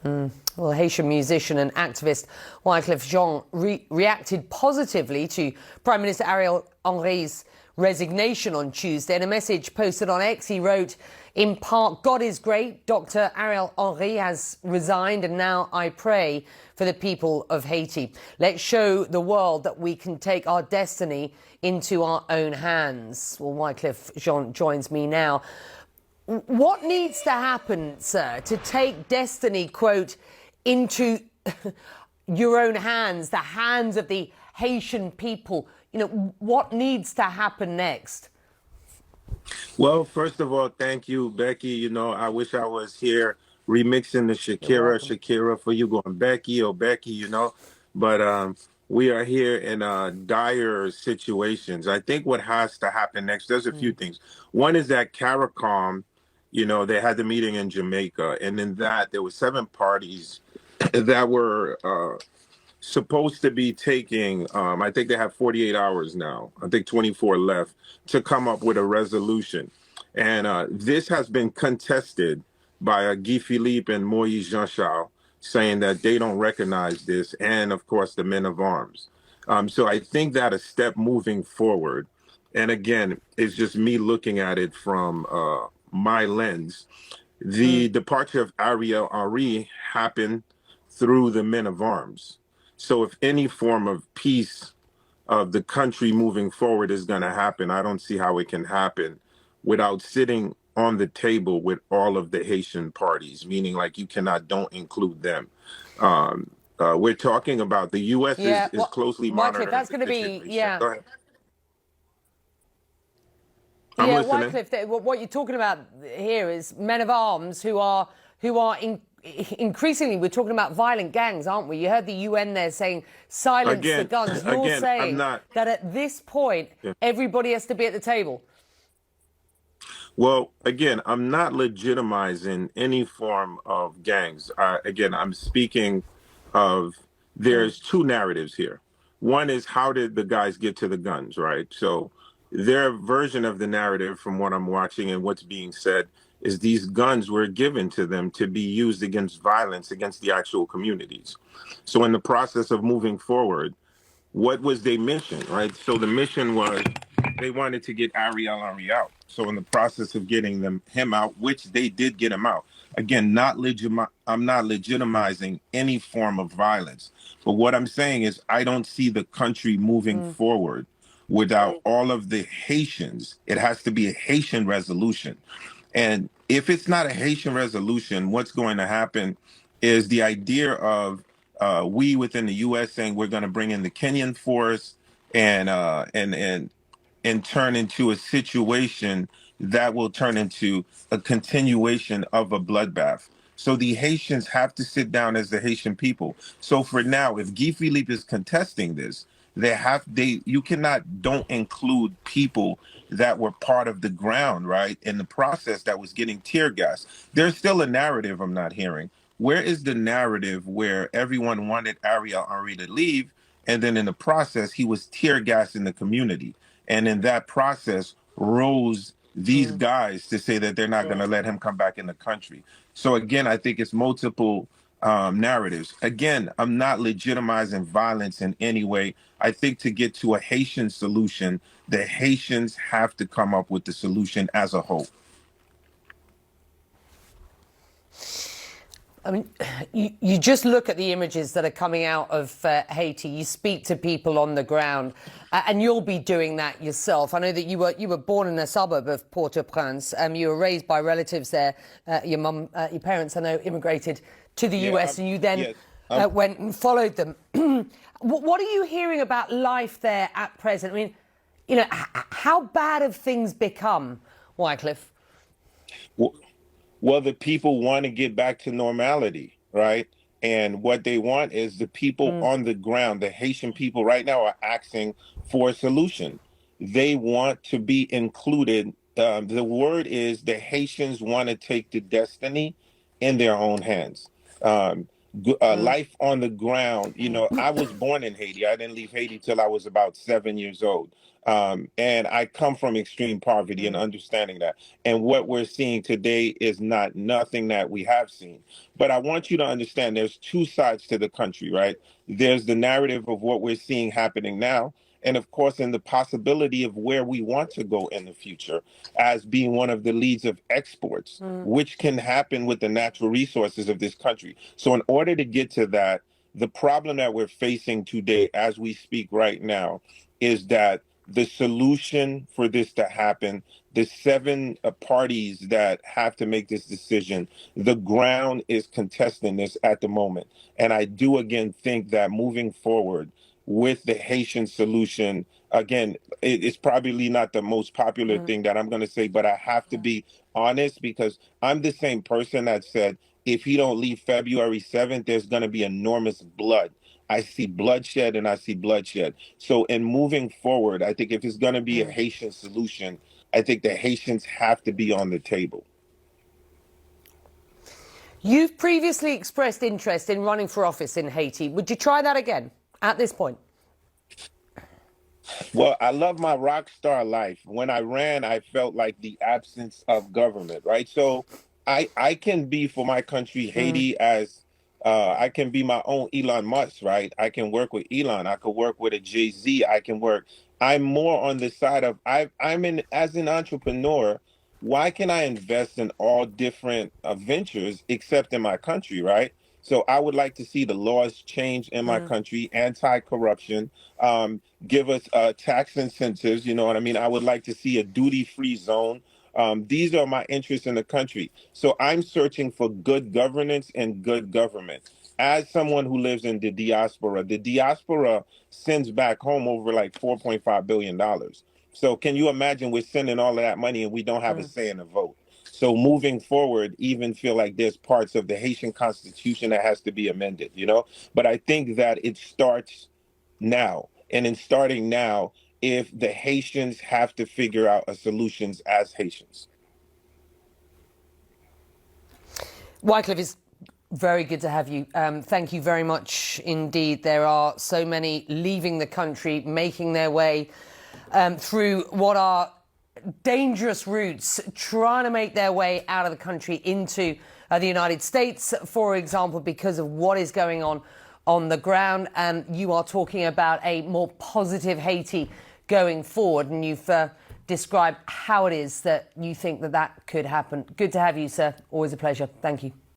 Well, Haitian musician and activist Wyclef Jean reacted positively to Prime Minister Ariel Henry's resignation on Tuesday. In a message posted on X, he wrote, in part, God is great. Dr. Ariel Henry has resigned, and now I pray for the people of Haiti. Let's show the world that we can take our destiny into our own hands. Well, Wyclef Jean joins me now. What needs to happen, sir, to take destiny, quote, into your own hands, the hands of the Haitian people? You know, what needs to happen next? Well, first of all, thank you, Becky. You know, I wish I was here remixing the You're welcome. Shakira for you going Becky or Becky, you know. But we are here in dire situations. I think what has to happen next, there's a few things. One is that CARICOM, you know, they had the meeting in Jamaica, and in that there were 7 parties that were supposed to be taking, I think they have 48 hours now, I think 24 left, to come up with a resolution. And this has been contested by Guy Philippe and Moïse JC, saying that they don't recognize this, and of course the men of arms. So I think that a step moving forward, and again, it's just me looking at it from my lens, the departure of Ariel Henry happened through the men of arms. So if any form of peace of the country moving forward is going to happen, I don't see how it can happen without sitting on the table with all of the Haitian parties, meaning like you cannot don't include them. We're talking about the U.S. Yeah, is closely Wycliffe, monitoring that's the going to be, situation. yeah. Go ahead. I'm Yeah, listening. Wycliffe, what you're talking about here is men of arms who are increasingly, we're talking about violent gangs, aren't we? You heard the UN there saying silence the Again, guns. You're again, I'm saying not. that at this point, Yeah. everybody has to be at the table. Well, again, I'm not legitimizing any form of gangs. Again, I'm speaking of there's 2 narratives here. One is how did the guys get to the guns, right? So their version of the narrative, from what I'm watching and what's being said, is these guns were given to them to be used against violence against the actual communities. So in the process of moving forward, what was their mission, right? So the mission was they wanted to get Ariel Henry out. So in the process of getting him out, which they did get him out. Again, I'm not legitimizing any form of violence. But what I'm saying is I don't see the country moving forward without all of the Haitians. It has to be a Haitian resolution. And if it's not a Haitian resolution, what's going to happen is the idea of we within the U.S. saying we're going to bring in the Kenyan force and and turn into a situation that will turn into a continuation of a bloodbath. So the Haitians have to sit down as the Haitian people. So for now, if Guy Philippe is contesting this, you cannot don't include people that were part of the ground, right, in the process that was getting tear gas. There's still a narrative I'm not hearing. Where is the narrative where everyone wanted Ariel Henry to leave, and then in the process he was tear gassing the community? And in that process rose these guys to say that they're not going to let him come back in the country. So again, I think it's multiple narratives. Again, I'm not legitimizing violence in any way. I think to get to a Haitian solution, the Haitians have to come up with the solution as a whole. I mean, you just look at the images that are coming out of Haiti. You speak to people on the ground, and you'll be doing that yourself. I know that you were born in a suburb of Port-au-Prince. You were raised by relatives there. Your parents, I know, immigrated to the US, and you then went and followed them. What are you hearing about life there at present? I mean, you know, how bad have things become, Wycliffe? Well, the people want to get back to normality, right? And what they want is the people on the ground, the Haitian people right now are asking for a solution. They want to be included. The word is the Haitians want to take the destiny in their own hands. life on the ground. You know, I was born in Haiti. I didn't leave Haiti till I was about 7 years old. And I come from extreme poverty and understanding that. And what we're seeing today is not nothing that we have seen. But I want you to understand there's two sides to the country, right? There's the narrative of what we're seeing happening now. And of course, in the possibility of where we want to go in the future as being one of the leads of exports, which can happen with the natural resources of this country. So, in order to get to that, the problem that we're facing today, as we speak right now, is that the solution for this to happen, the seven parties that have to make this decision, the ground is contesting this at the moment. And I do again think that moving forward with the Haitian solution, again, it's probably not the most popular thing that I'm going to say, but I have to be honest because I'm the same person that said, if he don't leave February 7th, there's going to be enormous blood. I see bloodshed and I see bloodshed. So in moving forward, I think if it's going to be a Haitian solution, I think the Haitians have to be on the table. You've previously expressed interest in running for office in Haiti. Would you try that again at this point? Well, I love my rock star life. When I ran, I felt like the absence of government, right? So I can be for my country, Haiti, as I can be my own Elon Musk, right? I can work with Elon. I could work with a Jay-Z. I can work. I'm more on the side of I'm in as an entrepreneur. Why can I invest in all different ventures except in my country, right? So I would like to see the laws change in my country, anti-corruption, give us tax incentives. You know what I mean? I would like to see a duty-free zone. These are my interests in the country. So I'm searching for good governance and good government. As someone who lives in the diaspora sends back home over like $4.5 billion. So can you imagine we're sending all of that money and we don't have a say in the vote? So moving forward, even feel like there's parts of the Haitian constitution that has to be amended, you know? But I think that it starts now. And in starting now, if the Haitians have to figure out a solutions as Haitians. Wyclef, it's very good to have you. Thank you very much indeed. There are so many leaving the country, making their way through what are dangerous routes, trying to make their way out of the country into the United States, for example, because of what is going on the ground. And you are talking about a more positive Haiti going forward, and you've described how it is that you think that could happen. Good to have you, sir. Always a pleasure. Thank you.